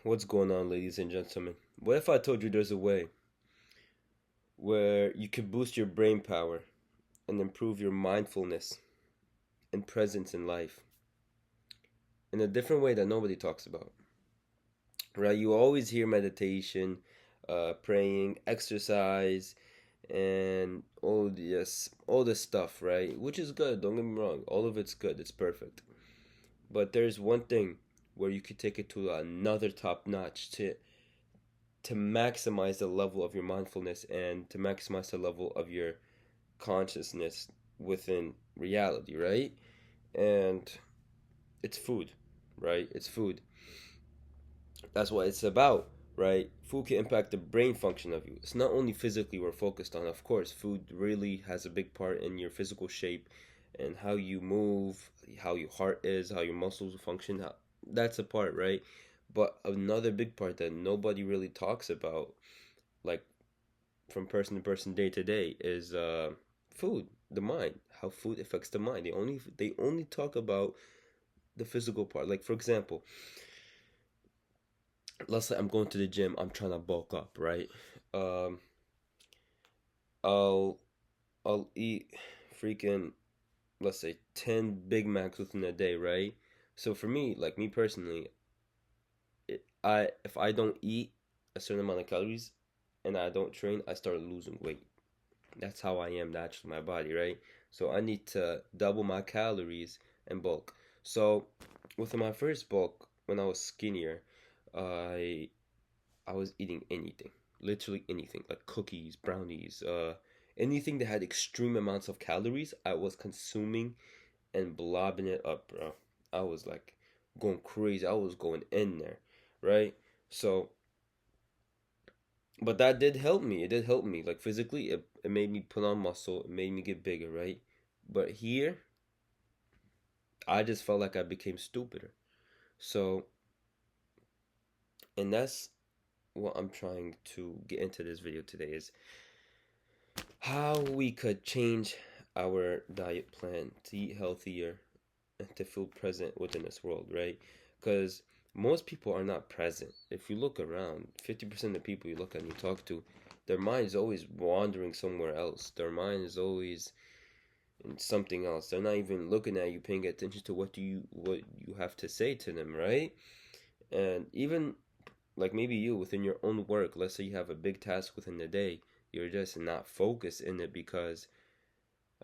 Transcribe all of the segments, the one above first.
What's going on, ladies and gentlemen? What if I told you there's a way where you could boost your brain power and improve your mindfulness and presence in life in a different way that nobody talks about? Right? You always hear meditation, praying, exercise, and all this stuff, right? Which is good. Don't get me wrong. All of it's good. It's perfect. But there's one thing where you could take it to another top notch to maximize the level of your mindfulness and to maximize the level of your consciousness within reality, right? And it's food, right? It's food. That's what it's about, right? Food can impact the brain function of you. It's not only physically we're focused on, of course, food really has a big part in your physical shape and how you move, how your heart is, how your muscles function. That's a part, right? But another big part that nobody really talks about, like from person to person, day to day, is food, the mind, how food affects the mind. They only talk about the physical part. Like for example, let's say I'm going to the gym, I'm trying to bulk up, right? Um, I'll I'll eat freaking, let's say, 10 Big Macs within a day, right? So for me, like me personally, I if I don't eat a certain amount of calories and I don't train, I start losing weight. That's how I am naturally, my body, right? So I need to double my calories and bulk. So with my first bulk, when I was skinnier, I I was eating anything, literally anything, like cookies, brownies, anything that had extreme amounts of calories. I was consuming and blobbing it up, bro. I was like going crazy. I was going in there, right? So, but that did help me. It did help me, like physically. It made me put on muscle. It made me get bigger, right? But here, I just felt like I became stupider. So, and that's what I'm trying to get into this video today is how we could change our diet plan to eat healthier and to feel present within this world, right? Because most people are not present. If you look around, 50% of the people you look at and you talk to, their mind is always wandering somewhere else. Their mind is always in something else. They're not even looking at you, paying attention to what you have to say to them, right? And even like maybe you within your own work, let's say you have a big task within the day, you're just not focused in it because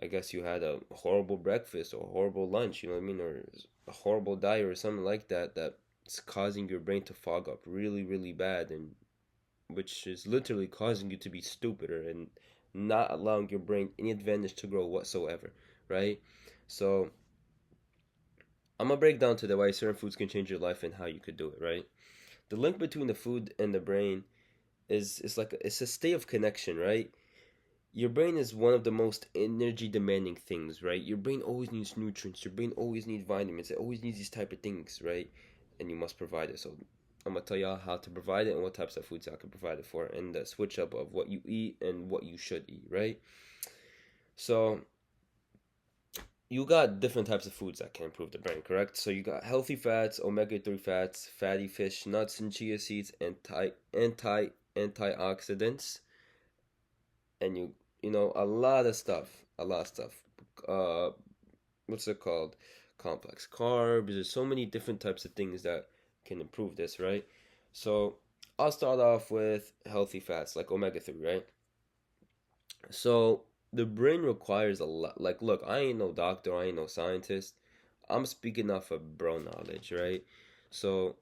I guess you had a horrible breakfast or a horrible lunch, you know what I mean, or a horrible diet or something like that that's causing your brain to fog up really, really bad, and which is literally causing you to be stupider and not allowing your brain any advantage to grow whatsoever, right? So I'm gonna break down to the why certain foods can change your life and how you could do it, right? The link between the food and the brain is like it's a state of connection, right? Your brain is one of the most energy demanding things, right? Your brain always needs nutrients. Your brain always needs vitamins. It always needs these type of things, right? And you must provide it. So I'm gonna tell y'all how to provide it and what types of foods I can provide it for, and the switch up of what you eat and what you should eat, right? So you got different types of foods that can improve the brain, correct? So you got healthy fats, omega-3 fats, fatty fish, nuts and chia seeds, antioxidants, and you know a lot of stuff. Uh, what's it called? Complex carbs. There's so many different types of things that can improve this, right? So I'll start off with healthy fats like omega-3, right? So the brain requires a lot. Like, look, I ain't no doctor, I ain't no scientist. I'm speaking off of bro knowledge, right? So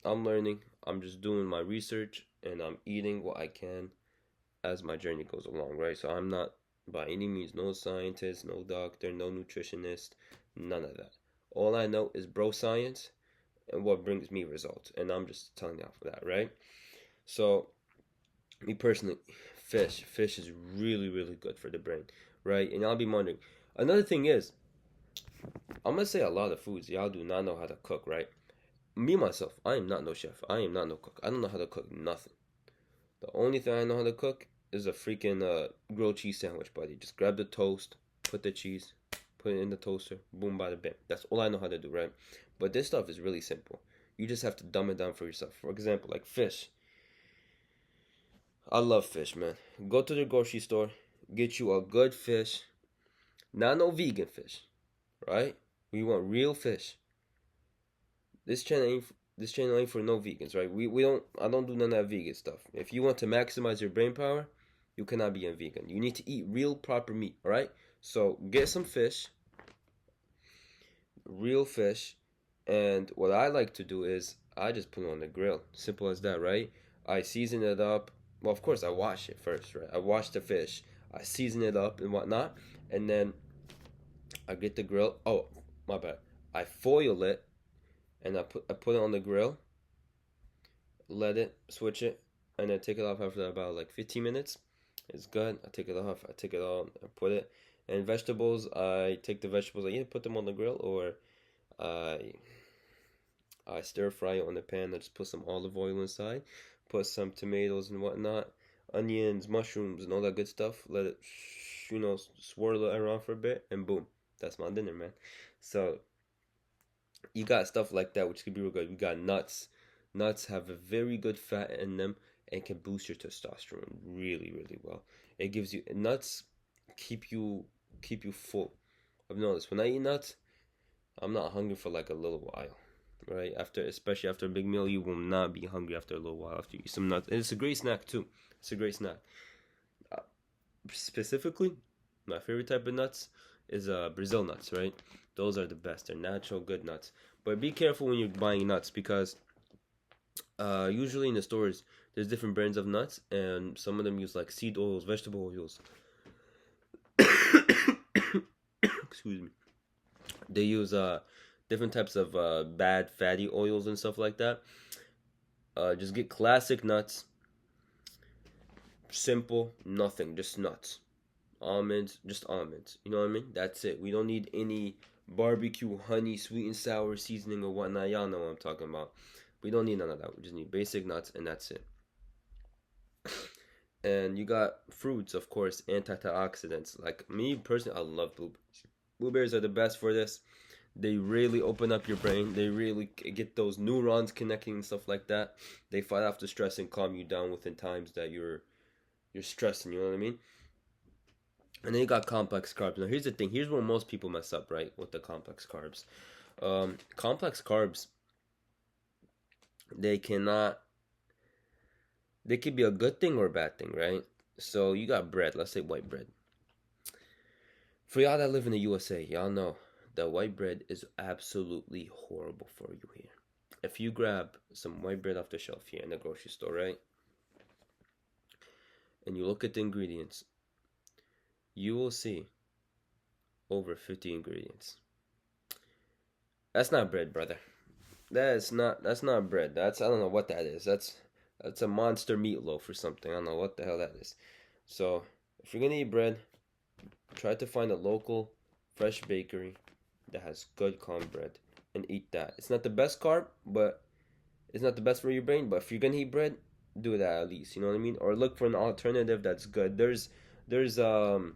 I'm learning. I'm just doing my research and I'm eating what I can as my journey goes along, right? So I'm not by any means no scientist, no doctor, no nutritionist, none of that. All I know is bro science and what brings me results, and I'm just telling you off of that, right? So me personally, fish is really really good for the brain, right? And I'll be wondering. Another thing is, I'm gonna say a lot of foods y'all do not know how to cook, right? Me myself, I am not no chef. I am not no cook. I don't know how to cook nothing. The only thing I know how to cook is a freaking grilled cheese sandwich, buddy. Just grab the toast, put the cheese, put it in the toaster, boom, bada bam. That's all I know how to do, right? But this stuff is really simple. You just have to dumb it down for yourself. For example, like fish. I love fish, man. Go to the grocery store, get you a good fish, not no vegan fish, right? We want real fish. This channel ain't for no vegans, right? We don't I don't do none of that vegan stuff. If you want to maximize your brain power, you cannot be a vegan. You need to eat real proper meat, all right? So get some fish, real fish, and what I like to do is I just put it on the grill. Simple as that, right? I season it up. Well, of course, I wash it first, right? I wash the fish, I season it up and whatnot, and then I get the grill. Oh, my bad. I foil it, and I put it on the grill, let it switch it, and then take it off after about like 15 minutes. It's good. I take it off. I take it on. I put it. And vegetables, I take the vegetables. I either put them on the grill or I I stir fry it on the pan. I just put some olive oil inside, put some tomatoes and whatnot, onions, mushrooms, and all that good stuff. Let it, swirl it around for a bit, and boom, that's my dinner, man. So you got stuff like that, which could be real good. We got nuts. Nuts have a very good fat in them and can boost your testosterone really, really well. It gives you nuts keep you full. I've noticed when I eat nuts, I'm not hungry for like a little while, right? Especially after a big meal, you will not be hungry after a little while after you eat some nuts. And it's a great snack too. It's a great snack. Uh, Specifically, my favorite type of nuts is Brazil nuts, right? Those are the best. They're natural, good nuts. But be careful when you're buying nuts because usually in the stores there's different brands of nuts, and some of them use like seed oils, vegetable oils. Excuse me. They use different types of bad fatty oils and stuff like that. Just get classic nuts. Simple, nothing, just nuts. Almonds, just almonds. You know what I mean? That's it. We don't need any barbecue, honey, sweet and sour seasoning or whatnot. Y'all know what I'm talking about. We don't need none of that. We just need basic nuts, and that's it. And you got fruits, of course, antioxidants. Like me personally, I love blueberries. Blueberries are the best for this. They really open up your brain. They really get those neurons connecting and stuff like that. They fight off the stress and calm you down within times that you're stressing. You know what I mean? And then you got complex carbs. Now here's the thing. Here's where most people mess up, right? With the complex carbs. Complex carbs, they cannot. They could be a good thing or a bad thing, right? So you got bread. Let's say white bread. For y'all that live in the USA, y'all know that white bread is absolutely horrible for you here. If you grab some white bread off the shelf here in the grocery store, right? And you look at the ingredients, you will see over 50 ingredients. That's not bread, brother. That's not bread. I don't know what that is. That's a monster meatloaf or something. I don't know what the hell that is. So, if you're gonna eat bread, try to find a local fresh bakery that has good cornbread and eat that. It's not the best carb, but it's not the best for your brain. But if you're gonna eat bread, do that at least. You know what I mean? Or look for an alternative that's good. There's a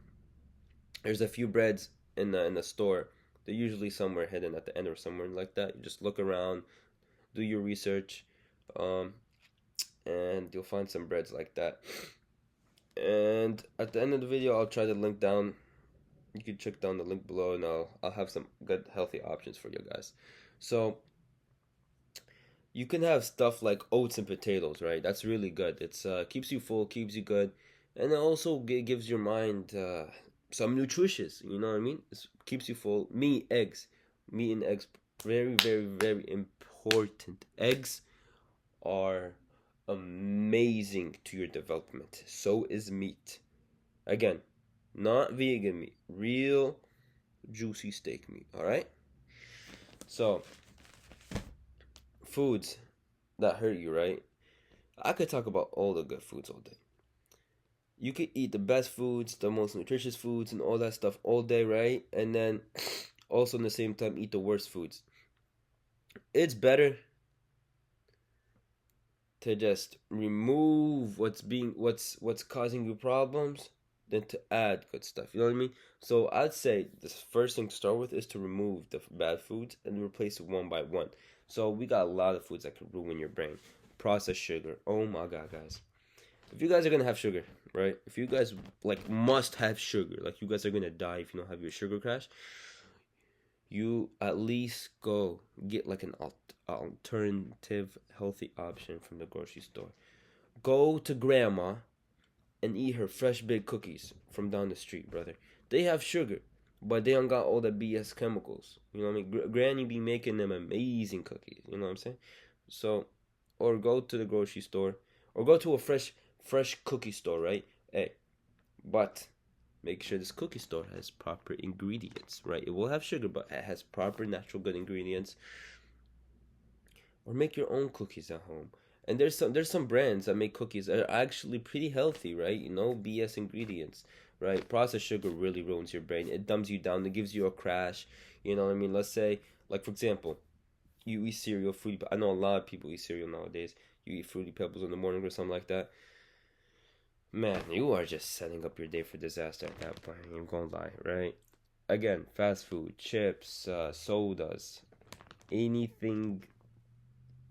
few breads in the store. They're usually somewhere hidden at the end or somewhere like that. You just look around, do your research, and you'll find some breads like that. And at the end of the video, I'll try to link down. You can check down the link below, and I'll have some good healthy options for you guys. So you can have stuff like oats and potatoes, right? That's really good. It's keeps you full, keeps you good, and it also gives your mind some nutritious. You know what I mean? It keeps you full. Meat and eggs, very, very, very important. Eggs are amazing to your development. So is meat. Again, not vegan meat, real juicy steak meat. All right. So foods that hurt you, right? I could talk about all the good foods all day. You could eat the best foods, the most nutritious foods, and all that stuff all day, right? And then also in the same time eat the worst foods. It's better to just remove what's causing you problems than to add good stuff. You know what I mean? So I'd say the first thing to start with is to remove the bad foods and replace it one by one. So we got a lot of foods that could ruin your brain. Processed sugar. Oh my god, guys. If you guys are gonna have sugar, right? If you guys like must have sugar, like you guys are gonna die if you don't have your sugar crash, you at least go get like an alternative healthy option from the grocery store. Go to grandma and eat her fresh baked cookies from down the street, brother. They have sugar, but they don't got all the BS chemicals. You know what I mean? Granny be making them amazing cookies. You know what I'm saying? So, or go to the grocery store, or go to a fresh cookie store, right? Hey, but make sure this cookie store has proper ingredients, right? It will have sugar, but it has proper natural good ingredients. Or make your own cookies at home. And there's some brands that make cookies that are actually pretty healthy, right? You know, BS ingredients, right? Processed sugar really ruins your brain. It dumbs you down. It gives you a crash. You know what I mean? Let's say, like for example, you eat cereal, fruity. I know a lot of people eat cereal nowadays. You eat fruity pebbles in the morning or something like that. Man, you are just setting up your day for disaster at that point. I'm gonna lie, right? Again, fast food, chips, sodas, anything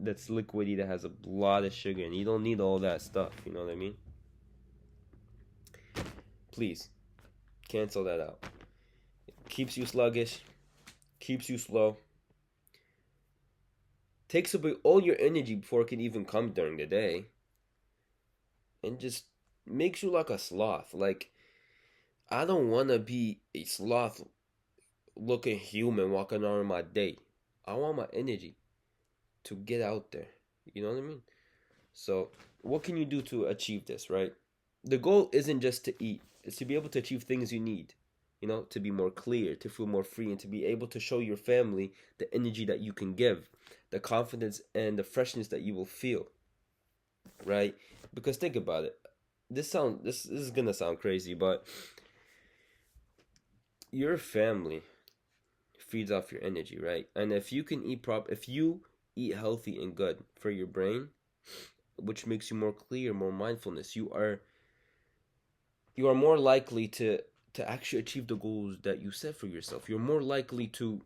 that's liquidy that has a lot of sugar, and you don't need all that stuff. You know what I mean? Please cancel that out. Keeps you sluggish, keeps you slow, takes away all your energy before it can even come during the day, and just makes you like a sloth. Like, I don't want to be a sloth looking human walking around my day. I want my energy to get out there. You know what I mean? So, what can you do to achieve this, right? The goal isn't just to eat, it's to be able to achieve things you need. You know, to be more clear, to feel more free, and to be able to show your family the energy that you can give, the confidence and the freshness that you will feel, right? Because think about it. This is gonna sound crazy, but your family feeds off your energy, right? And if you eat healthy and good for your brain, which makes you more clear, more mindfulness, you are more likely to actually achieve the goals that you set for yourself. You're more likely to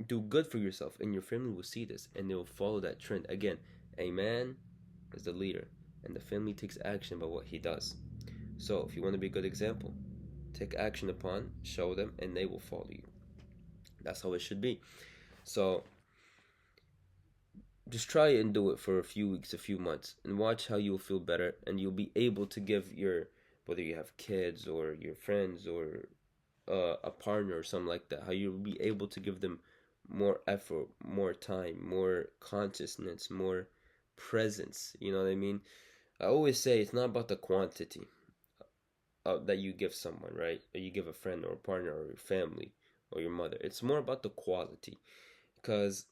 do good for yourself, and your family will see this and they will follow that trend. Again, a man is the leader, and the family takes action by what he does. So, if you want to be a good example, take action upon, show them, and they will follow you. That's how it should be. So, just try and do it for a few weeks, a few months, and watch how you'll feel better, and you'll be able to give whether you have kids or your friends or a partner or something like that, how you'll be able to give them more effort, more time, more consciousness, more presence. You know what I mean? I always say it's not about the quantity that you give someone, right? Or you give a friend or a partner or your family or your mother. It's more about the quality, because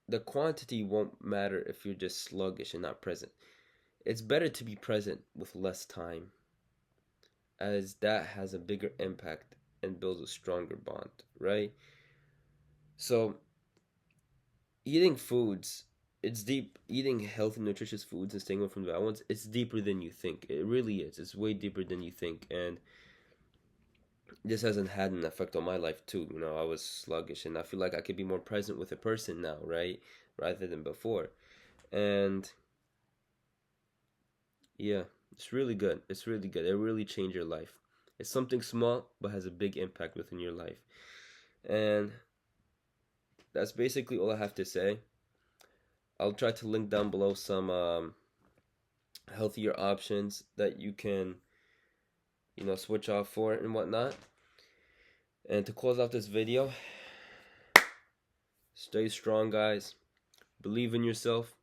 the quantity won't matter if you're just sluggish and not present. It's better to be present with less time, as that has a bigger impact and builds a stronger bond, right? So, eating foods, it's deep. Eating healthy, nutritious foods and staying away from the bad ones, it's deeper than you think. It really is. It's way deeper than you think. And this hasn't had an effect on my life, too. You know, I was sluggish, and I feel like I could be more present with a person now, right? Rather than before. And yeah, it's really good. It's really good. It really changed your life. It's something small, but has a big impact within your life. And that's basically all I have to say. I'll try to link down below some healthier options that you can, switch off for and whatnot. And to close off this video, stay strong, guys. Believe in yourself.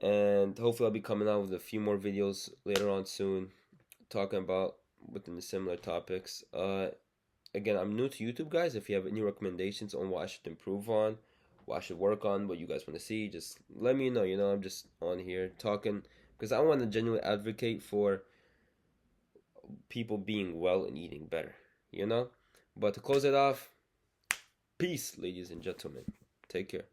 And hopefully I'll be coming out with a few more videos later on soon, talking about within the similar topics. Again, I'm new to YouTube, guys. If you have any recommendations on what I should improve on, what I should work on, what you guys want to see, just let me know. I'm just on here talking because I want to genuinely advocate for people being well and eating better. But to close it off, peace, ladies and gentlemen. Take care.